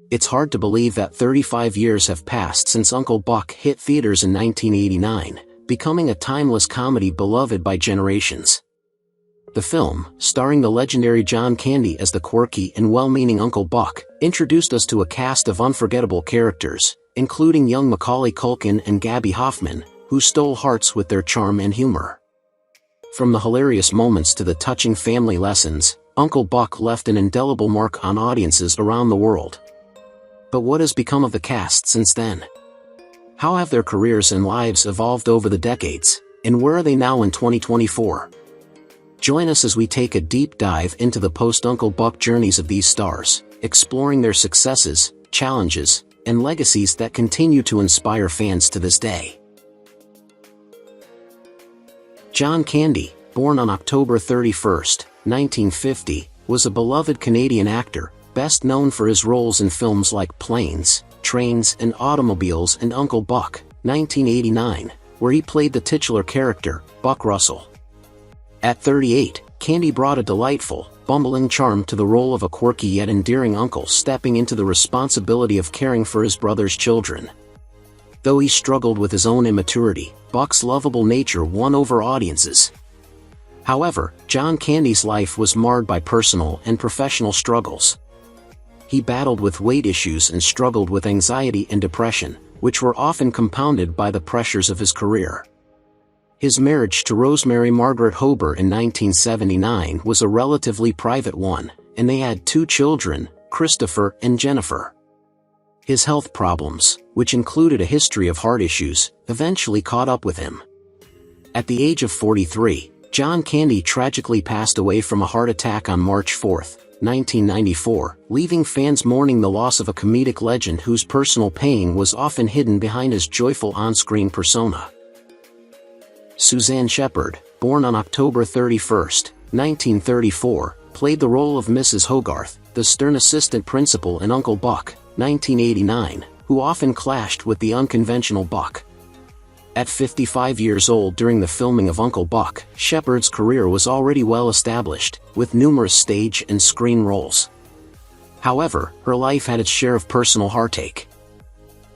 It's hard to believe that 35 years have passed since Uncle Buck hit theaters in 1989, becoming a timeless comedy beloved by generations. The film, starring the legendary John Candy as the quirky and well-meaning Uncle Buck, introduced us to a cast of unforgettable characters, including young Macaulay Culkin and Gaby Hoffmann, who stole hearts with their charm and humor. From the hilarious moments to the touching family lessons, Uncle Buck left an indelible mark on audiences around the world. But what has become of the cast since then? How have their careers and lives evolved over the decades, and where are they now in 2024? Join us as we take a deep dive into the post-Uncle Buck journeys of these stars, exploring their successes, challenges, and legacies that continue to inspire fans to this day. John Candy, born on October 31, 1950, was a beloved Canadian actor, best known for his roles in films like Planes, Trains and Automobiles and Uncle Buck, 1989, where he played the titular character, Buck Russell. At 38, Candy brought a delightful, bumbling charm to the role of a quirky yet endearing uncle stepping into the responsibility of caring for his brother's children. Though he struggled with his own immaturity, Buck's lovable nature won over audiences. However, John Candy's life was marred by personal and professional struggles. He battled with weight issues and struggled with anxiety and depression, which were often compounded by the pressures of his career. His marriage to Rosemary Margaret Hober in 1979 was a relatively private one, and they had 2 children, Christopher and Jennifer. His health problems, which included a history of heart issues, eventually caught up with him. At the age of 43, John Candy tragically passed away from a heart attack on March 4, 1994, leaving fans mourning the loss of a comedic legend whose personal pain was often hidden behind his joyful on-screen persona. Suzanne Shepherd, born on October 31, 1934, played the role of Mrs. Hogarth, the stern assistant principal in Uncle Buck, 1989, who often clashed with the unconventional Buck. At 55 years old during the filming of Uncle Buck, Shepherd's career was already well established, with numerous stage and screen roles. However, her life had its share of personal heartache.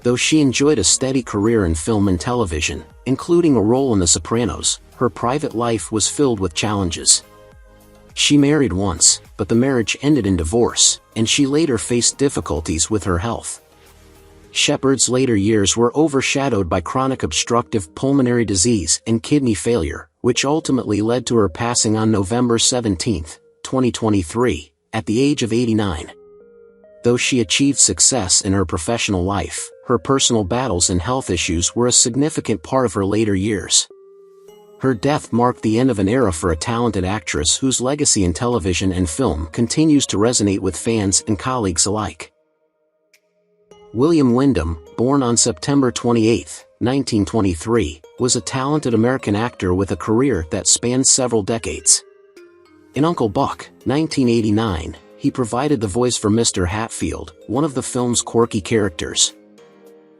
Though she enjoyed a steady career in film and television, including a role in The Sopranos, her private life was filled with challenges. She married once, but the marriage ended in divorce, and she later faced difficulties with her health. Shepherd's later years were overshadowed by chronic obstructive pulmonary disease and kidney failure, which ultimately led to her passing on November 17, 2023, at the age of 89. Though she achieved success in her professional life, her personal battles and health issues were a significant part of her later years. Her death marked the end of an era for a talented actress whose legacy in television and film continues to resonate with fans and colleagues alike. William Wyndham, born on September 28, 1923, was a talented American actor with a career that spanned several decades. In Uncle Buck, 1989, he provided the voice for Mr. Hatfield, one of the film's quirky characters.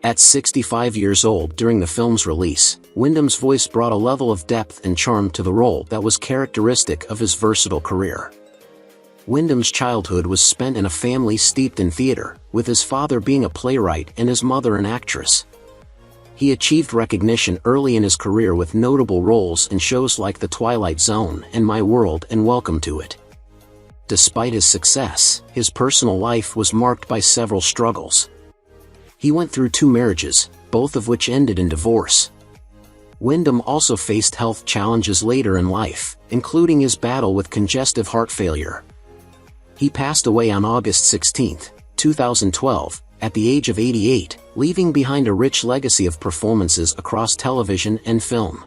At 65 years old during the film's release, Wyndham's voice brought a level of depth and charm to the role that was characteristic of his versatile career. Wyndham's childhood was spent in a family steeped in theater, with his father being a playwright and his mother an actress. He achieved recognition early in his career with notable roles in shows like The Twilight Zone and My World and Welcome to It. Despite his success, his personal life was marked by several struggles. He went through 2 marriages, both of which ended in divorce. Wyndham also faced health challenges later in life, including his battle with congestive heart failure. He passed away on August 16, 2012, at the age of 88, leaving behind a rich legacy of performances across television and film.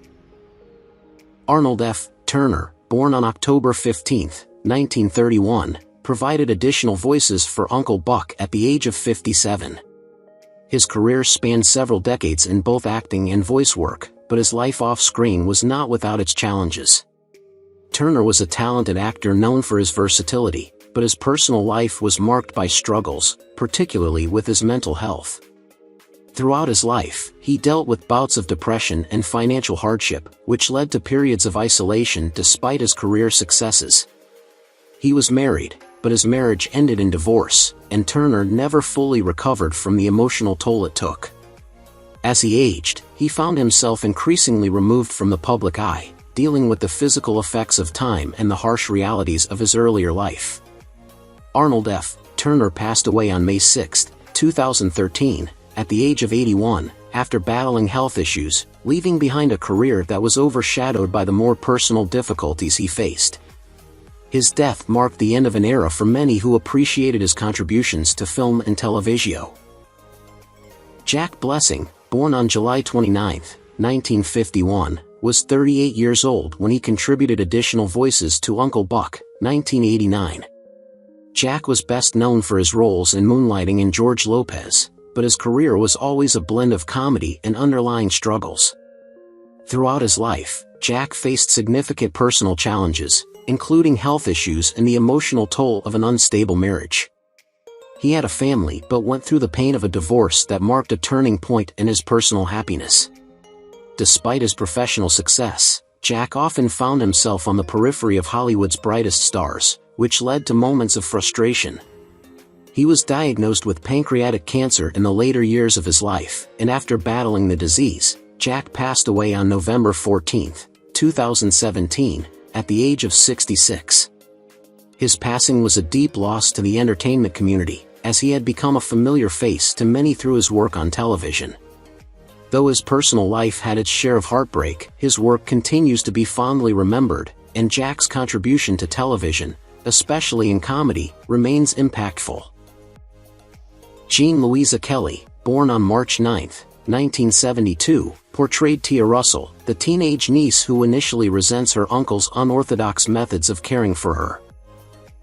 Arnold F. Turner, born on October 15, 1931, provided additional voices for Uncle Buck at the age of 57. His career spanned several decades in both acting and voice work, but his life off-screen was not without its challenges. Turner was a talented actor known for his versatility, but his personal life was marked by struggles, particularly with his mental health. Throughout his life, he dealt with bouts of depression and financial hardship, which led to periods of isolation despite his career successes. He was married, but his marriage ended in divorce, and Turner never fully recovered from the emotional toll it took. As he aged, he found himself increasingly removed from the public eye, dealing with the physical effects of time and the harsh realities of his earlier life. Arnold F. Turner passed away on May 6, 2013, at the age of 81, after battling health issues, leaving behind a career that was overshadowed by the more personal difficulties he faced. His death marked the end of an era for many who appreciated his contributions to film and television. Jack Blessing, born on July 29, 1951, was 38 years old when he contributed additional voices to Uncle Buck, 1989. Jack was best known for his roles in Moonlighting and George Lopez, but his career was always a blend of comedy and underlying struggles. Throughout his life, Jack faced significant personal challenges, including health issues and the emotional toll of an unstable marriage. He had a family but went through the pain of a divorce that marked a turning point in his personal happiness. Despite his professional success, Jack often found himself on the periphery of Hollywood's brightest stars, which led to moments of frustration. He was diagnosed with pancreatic cancer in the later years of his life, and after battling the disease, Jack passed away on November 14, 2017, at the age of 66. His passing was a deep loss to the entertainment community, as he had become a familiar face to many through his work on television. Though his personal life had its share of heartbreak, his work continues to be fondly remembered, and Jack's contribution to television, especially in comedy, remains impactful. Jean Louisa Kelly, born on March 9, 1972, portrayed Tia Russell, the teenage niece who initially resents her uncle's unorthodox methods of caring for her.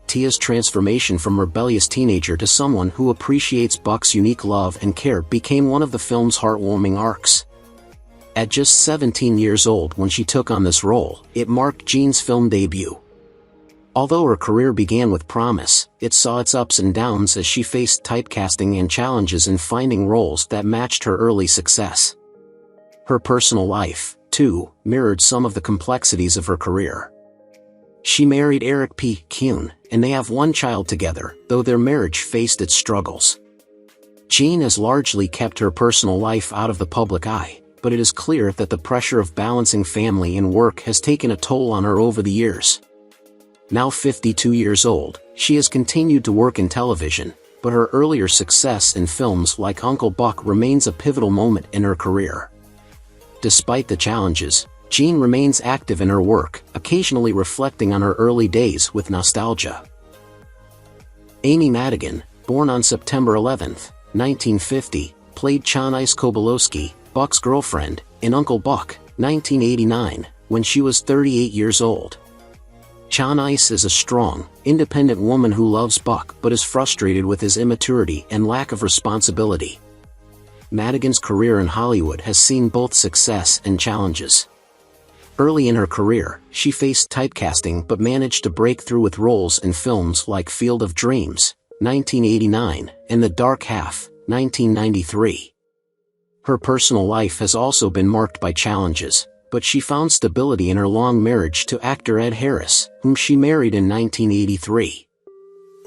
Tia's transformation from rebellious teenager to someone who appreciates Buck's unique love and care became one of the film's heartwarming arcs. At just 17 years old when she took on this role, it marked Jean's film debut. Although her career began with promise, it saw its ups and downs as she faced typecasting and challenges in finding roles that matched her early success. Her personal life, too, mirrored some of the complexities of her career. She married Eric P. Kuhn, and they have one child together, though their marriage faced its struggles. Jean has largely kept her personal life out of the public eye, but it is clear that the pressure of balancing family and work has taken a toll on her over the years. Now 52 years old, she has continued to work in television, but her earlier success in films like Uncle Buck remains a pivotal moment in her career. Despite the challenges, Jean remains active in her work, occasionally reflecting on her early days with nostalgia. Amy Madigan, born on September 11, 1950, played Chanice Kobolowski, Buck's girlfriend, in Uncle Buck, 1989, when she was 38 years old. Chanice is a strong, independent woman who loves Buck but is frustrated with his immaturity and lack of responsibility. Madigan's career in Hollywood has seen both success and challenges. Early in her career, she faced typecasting but managed to break through with roles in films like Field of Dreams, 1989, and The Dark Half, 1993. Her personal life has also been marked by challenges, but she found stability in her long marriage to actor Ed Harris, whom she married in 1983.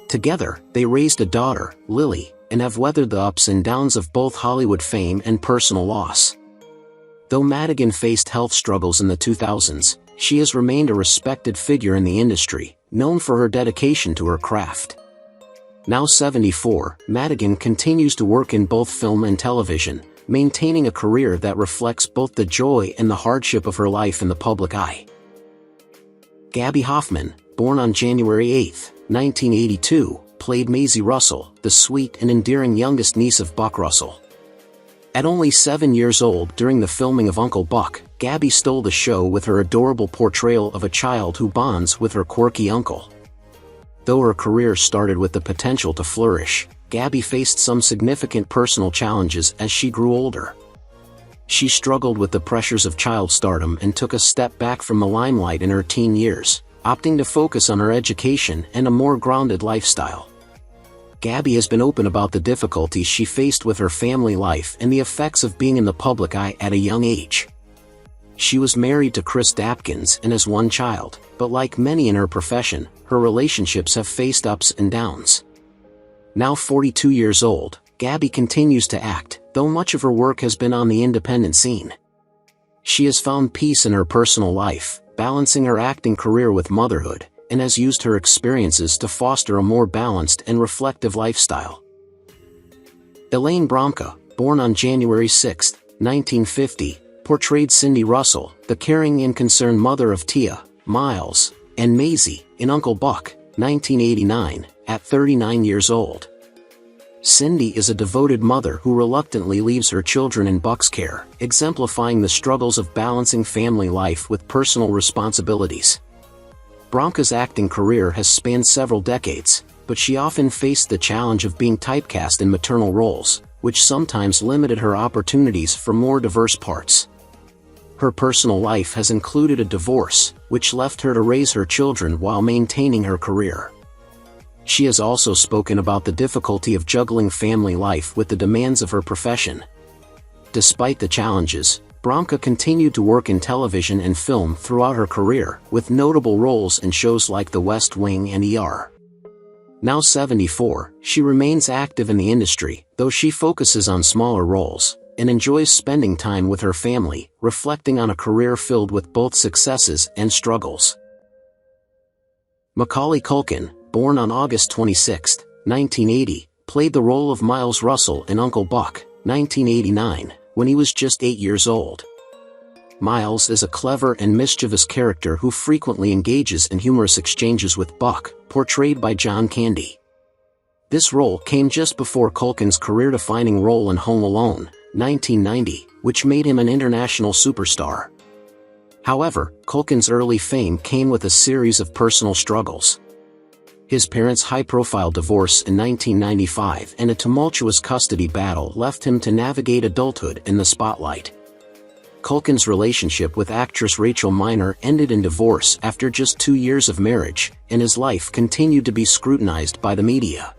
Together, they raised a daughter, Lily, and have weathered the ups and downs of both Hollywood fame and personal loss. Though Madigan faced health struggles in the 2000s, she has remained a respected figure in the industry, known for her dedication to her craft. Now 74, Madigan continues to work in both film and television, maintaining a career that reflects both the joy and the hardship of her life in the public eye. Gaby Hoffmann, born on January 8, 1982, played Maisie Russell, the sweet and endearing youngest niece of Buck Russell. At only 7 years old during the filming of Uncle Buck, Gaby stole the show with her adorable portrayal of a child who bonds with her quirky uncle. Though her career started with the potential to flourish, Gaby faced some significant personal challenges as she grew older. She struggled with the pressures of child stardom and took a step back from the limelight in her teen years, opting to focus on her education and a more grounded lifestyle. Gaby has been open about the difficulties she faced with her family life and the effects of being in the public eye at a young age. She was married to Chris Dapkins and has one child, but like many in her profession, her relationships have faced ups and downs. Now 42 years old, Gaby continues to act, though much of her work has been on the independent scene. She has found peace in her personal life, balancing her acting career with motherhood, and has used her experiences to foster a more balanced and reflective lifestyle. Elaine Bromka, born on January 6, 1950, portrayed Cindy Russell, the caring and concerned mother of Tia, Miles, and Maizy, in Uncle Buck, 1989, at 39 years old. Cindy is a devoted mother who reluctantly leaves her children in Buck's care, exemplifying the struggles of balancing family life with personal responsibilities. Bromka's acting career has spanned several decades, but she often faced the challenge of being typecast in maternal roles, which sometimes limited her opportunities for more diverse parts. Her personal life has included a divorce, which left her to raise her children while maintaining her career. She has also spoken about the difficulty of juggling family life with the demands of her profession. Despite the challenges, Bromka continued to work in television and film throughout her career, with notable roles in shows like The West Wing and ER. Now 74, she remains active in the industry, though she focuses on smaller roles, and enjoys spending time with her family, reflecting on a career filled with both successes and struggles. Macaulay Culkin, born on August 26, 1980, played the role of Miles Russell in Uncle Buck, 1989, when he was just 8 years old. Miles is a clever and mischievous character who frequently engages in humorous exchanges with Buck, portrayed by John Candy. This role came just before Culkin's career-defining role in Home Alone, 1990, which made him an international superstar. However, Culkin's early fame came with a series of personal struggles. His parents' high-profile divorce in 1995 and a tumultuous custody battle left him to navigate adulthood in the spotlight. Culkin's relationship with actress Rachel Miner ended in divorce after just 2 years of marriage, and his life continued to be scrutinized by the media.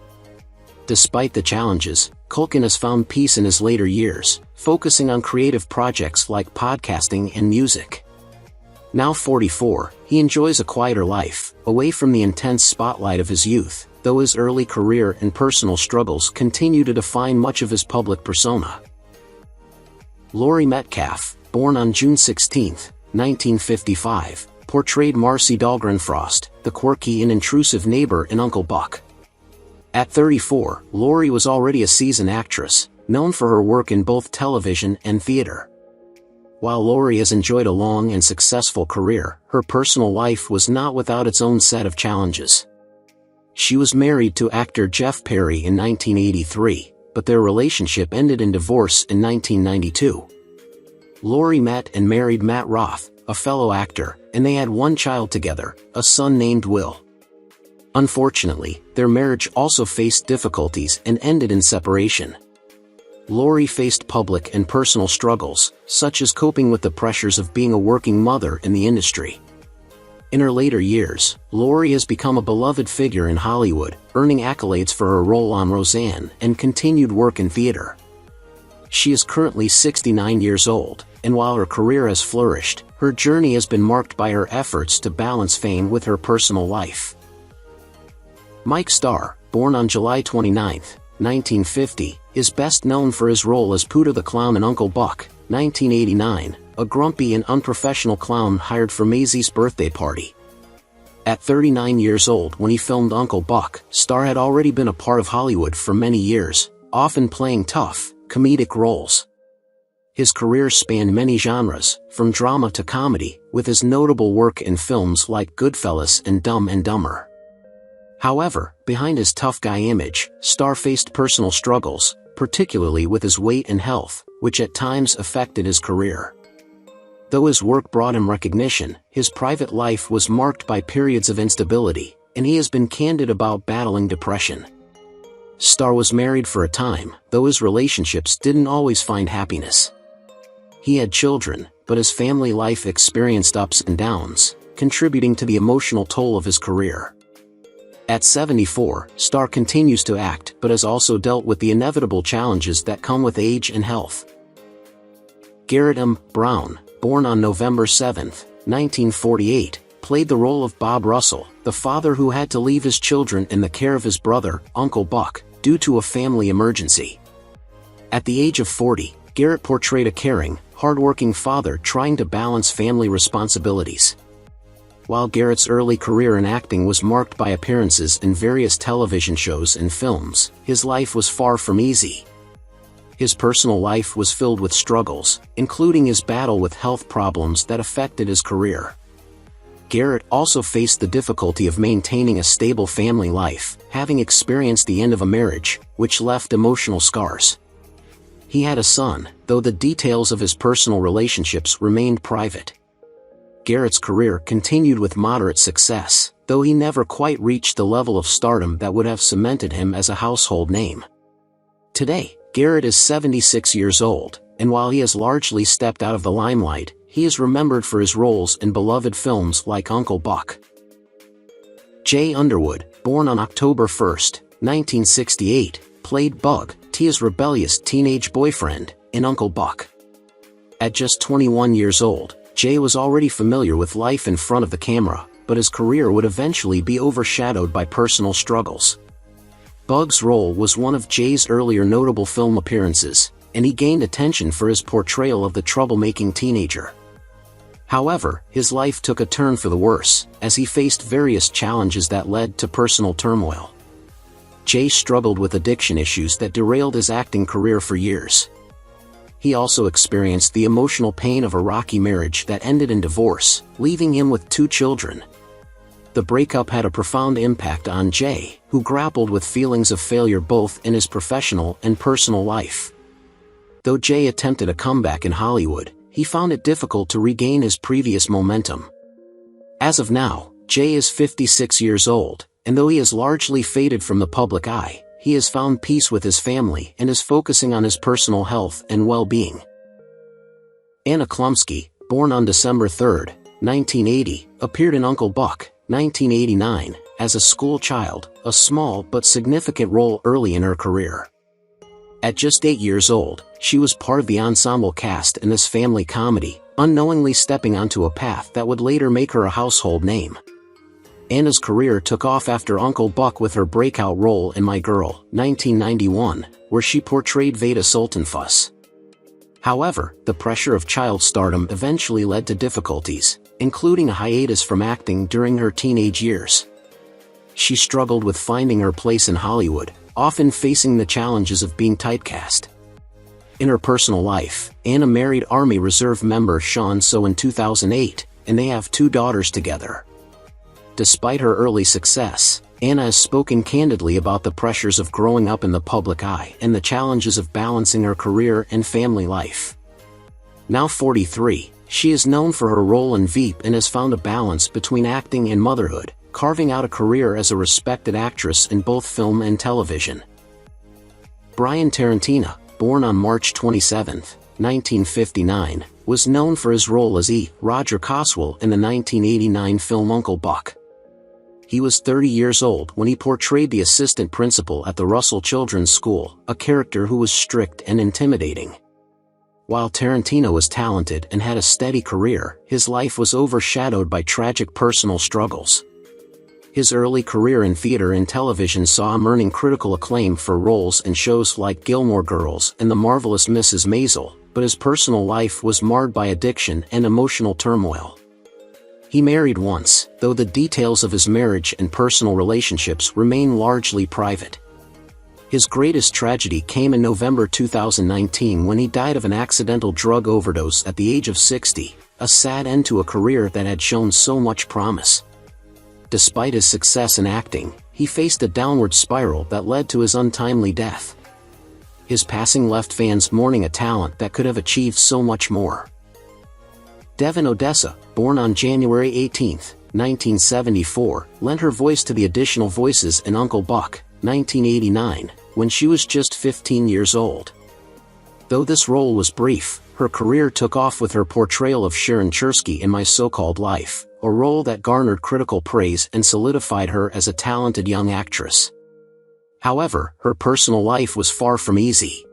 Despite the challenges, Culkin has found peace in his later years, focusing on creative projects like podcasting and music. Now 44, he enjoys a quieter life, away from the intense spotlight of his youth, though his early career and personal struggles continue to define much of his public persona. Laurie Metcalf, born on June 16, 1955, portrayed Marcy Dahlgren-Frost, the quirky and intrusive neighbor in Uncle Buck. At 34, Laurie was already a seasoned actress, known for her work in both television and theater. While Laurie has enjoyed a long and successful career, her personal life was not without its own set of challenges. She was married to actor Jeff Perry in 1983, but their relationship ended in divorce in 1992. Laurie met and married Matt Roth, a fellow actor, and they had one child together, a son named Will. Unfortunately, their marriage also faced difficulties and ended in separation. Laurie faced public and personal struggles, such as coping with the pressures of being a working mother in the industry. In her later years, Laurie has become a beloved figure in Hollywood, earning accolades for her role on Roseanne and continued work in theater. She is currently 69 years old, and while her career has flourished, her journey has been marked by her efforts to balance fame with her personal life. Mike Starr, born on July 29, 1950, is best known for his role as Pooter the Clown in Uncle Buck, 1989, a grumpy and unprofessional clown hired for Maisy's birthday party. At 39 years old when he filmed Uncle Buck, Starr had already been a part of Hollywood for many years, often playing tough, comedic roles. His career spanned many genres, from drama to comedy, with his notable work in films like Goodfellas and Dumb and Dumber. However, behind his tough guy image, Starr faced personal struggles, particularly with his weight and health, which at times affected his career. Though his work brought him recognition, his private life was marked by periods of instability, and he has been candid about battling depression. Starr was married for a time, though his relationships didn't always find happiness. He had children, but his family life experienced ups and downs, contributing to the emotional toll of his career. At 74, Starr continues to act but has also dealt with the inevitable challenges that come with age and health. Garrett M. Brown, born on November 7, 1948, played the role of Bob Russell, the father who had to leave his children in the care of his brother, Uncle Buck, due to a family emergency. At the age of 40, Garrett portrayed a caring, hardworking father trying to balance family responsibilities. While Garrett's early career in acting was marked by appearances in various television shows and films, his life was far from easy. His personal life was filled with struggles, including his battle with health problems that affected his career. Garrett also faced the difficulty of maintaining a stable family life, having experienced the end of a marriage, which left emotional scars. He had a son, though the details of his personal relationships remained private. Garrett's career continued with moderate success, though he never quite reached the level of stardom that would have cemented him as a household name. Today, Garrett is 76 years old, and while he has largely stepped out of the limelight, he is remembered for his roles in beloved films like Uncle Buck. Jay Underwood, born on October 1, 1968, played Bug, Tia's rebellious teenage boyfriend, in Uncle Buck. At just 21 years old, Jay was already familiar with life in front of the camera, but his career would eventually be overshadowed by personal struggles. Bug's role was one of Jay's earlier notable film appearances, and he gained attention for his portrayal of the troublemaking teenager. However, his life took a turn for the worse, as he faced various challenges that led to personal turmoil. Jay struggled with addiction issues that derailed his acting career for years. He also experienced the emotional pain of a rocky marriage that ended in divorce, leaving him with 2 children. The breakup had a profound impact on Jay, who grappled with feelings of failure both in his professional and personal life. Though Jay attempted a comeback in Hollywood, he found it difficult to regain his previous momentum. As of now, Jay is 56 years old, and though he has largely faded from the public eye, he has found peace with his family and is focusing on his personal health and well-being. Anna Chlumsky, born on December 3, 1980, appeared in Uncle Buck, 1989, as a school child, a small but significant role early in her career. At just 8 years old, she was part of the ensemble cast in this family comedy, unknowingly stepping onto a path that would later make her a household name. Anna's career took off after Uncle Buck with her breakout role in My Girl, 1991, where she portrayed Veda Sultanfuss. However, the pressure of child stardom eventually led to difficulties, including a hiatus from acting during her teenage years. She struggled with finding her place in Hollywood, often facing the challenges of being typecast. In her personal life, Anna married Army Reserve member Sean So in 2008, and they have 2 daughters together. Despite her early success, Anna has spoken candidly about the pressures of growing up in the public eye and the challenges of balancing her career and family life. Now 43, she is known for her role in Veep and has found a balance between acting and motherhood, carving out a career as a respected actress in both film and television. Brian Tarantino, born on March 27, 1959, was known for his role as E. Roger Coswell in the 1989 film Uncle Buck. He was 30 years old when he portrayed the assistant principal at the Russell Children's School, a character who was strict and intimidating. While Tarantino was talented and had a steady career, his life was overshadowed by tragic personal struggles. His early career in theater and television saw him earning critical acclaim for roles in shows like Gilmore Girls and The Marvelous Mrs. Maisel, but his personal life was marred by addiction and emotional turmoil. He married once, though the details of his marriage and personal relationships remain largely private. His greatest tragedy came in November 2019 when he died of an accidental drug overdose at the age of 60, a sad end to a career that had shown so much promise. Despite his success in acting, he faced a downward spiral that led to his untimely death. His passing left fans mourning a talent that could have achieved so much more. Devin Odessa, born on January 18, 1974, lent her voice to the additional voices in Uncle Buck, 1989, when she was just 15 years old. Though this role was brief, her career took off with her portrayal of Sharon Chersky in My So-Called Life, a role that garnered critical praise and solidified her as a talented young actress. However, her personal life was far from easy.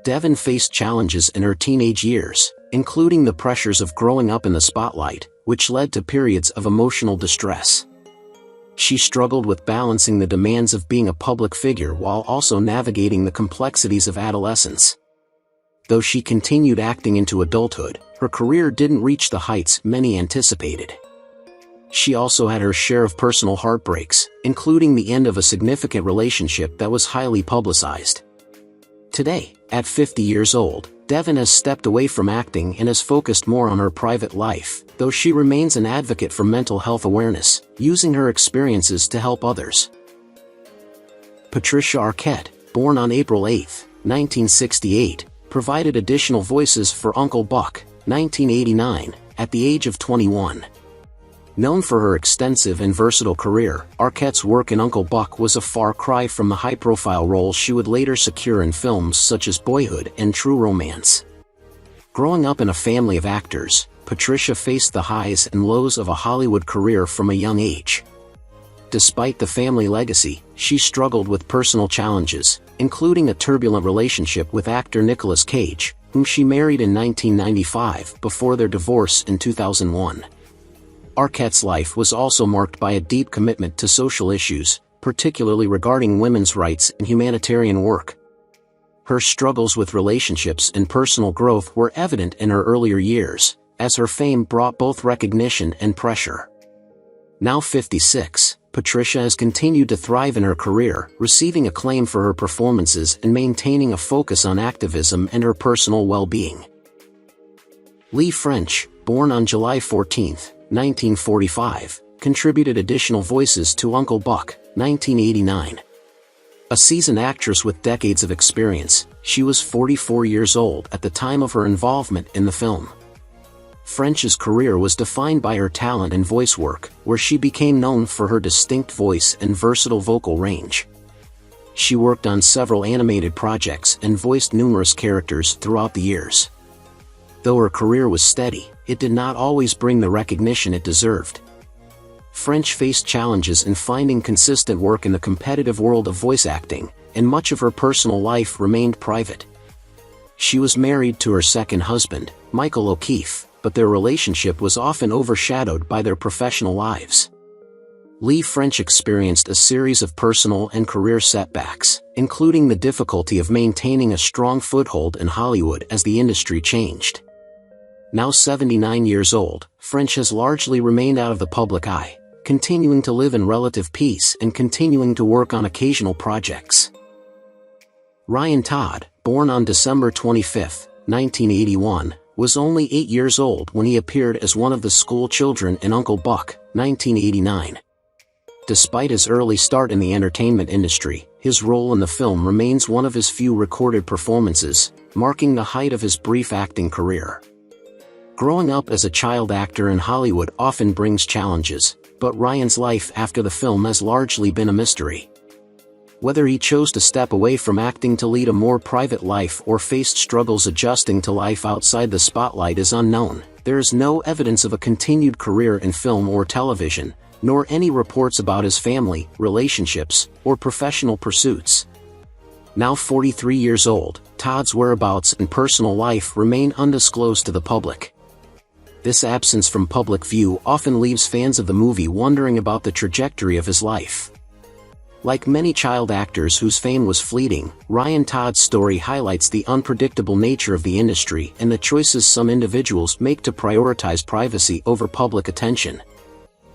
Devon faced challenges in her teenage years, including the pressures of growing up in the spotlight, which led to periods of emotional distress. She struggled with balancing the demands of being a public figure while also navigating the complexities of adolescence. Though she continued acting into adulthood, her career didn't reach the heights many anticipated. She also had her share of personal heartbreaks, including the end of a significant relationship that was highly publicized. Today, at 50 years old, Devon has stepped away from acting and has focused more on her private life, though she remains an advocate for mental health awareness, using her experiences to help others. Patricia Arquette, born on April 8, 1968, provided additional voices for Uncle Buck, 1989, at the age of 21. Known for her extensive and versatile career, Arquette's work in Uncle Buck was a far cry from the high-profile roles she would later secure in films such as Boyhood and True Romance. Growing up in a family of actors, Patricia faced the highs and lows of a Hollywood career from a young age. Despite the family legacy, she struggled with personal challenges, including a turbulent relationship with actor Nicolas Cage, whom she married in 1995 before their divorce in 2001. Arquette's life was also marked by a deep commitment to social issues, particularly regarding women's rights and humanitarian work. Her struggles with relationships and personal growth were evident in her earlier years, as her fame brought both recognition and pressure. Now 56, Patricia has continued to thrive in her career, receiving acclaim for her performances and maintaining a focus on activism and her personal well-being. Lee French, born on July 14, 1945, contributed additional voices to Uncle Buck, 1989. A seasoned actress with decades of experience, she was 44 years old at the time of her involvement in the film. French's career was defined by her talent and voice work, where she became known for her distinct voice and versatile vocal range. She worked on several animated projects and voiced numerous characters throughout the years. Though her career was steady, it did not always bring the recognition it deserved. French faced challenges in finding consistent work in the competitive world of voice acting, and much of her personal life remained private. She was married to her second husband, Michael O'Keefe, but their relationship was often overshadowed by their professional lives. Lee French experienced a series of personal and career setbacks, including the difficulty of maintaining a strong foothold in Hollywood as the industry changed. Now 79 years old, French has largely remained out of the public eye, continuing to live in relative peace and continuing to work on occasional projects. Ryan Todd, born on December 25, 1981, was only 8 years old when he appeared as one of the school children in Uncle Buck, 1989. Despite his early start in the entertainment industry, his role in the film remains one of his few recorded performances, marking the height of his brief acting career. Growing up as a child actor in Hollywood often brings challenges, but Ryan's life after the film has largely been a mystery. Whether he chose to step away from acting to lead a more private life or faced struggles adjusting to life outside the spotlight is unknown. There is no evidence of a continued career in film or television, nor any reports about his family, relationships, or professional pursuits. Now 43 years old, Todd's whereabouts and personal life remain undisclosed to the public. This absence from public view often leaves fans of the movie wondering about the trajectory of his life. Like many child actors whose fame was fleeting, Ryan Todd's story highlights the unpredictable nature of the industry and the choices some individuals make to prioritize privacy over public attention.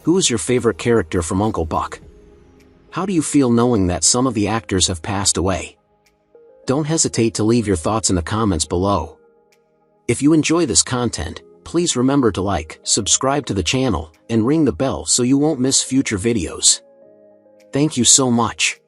Who is your favorite character from Uncle Buck? How do you feel knowing that some of the actors have passed away? Don't hesitate to leave your thoughts in the comments below. If you enjoy this content, please remember to like, subscribe to the channel, and ring the bell so you won't miss future videos. Thank you so much.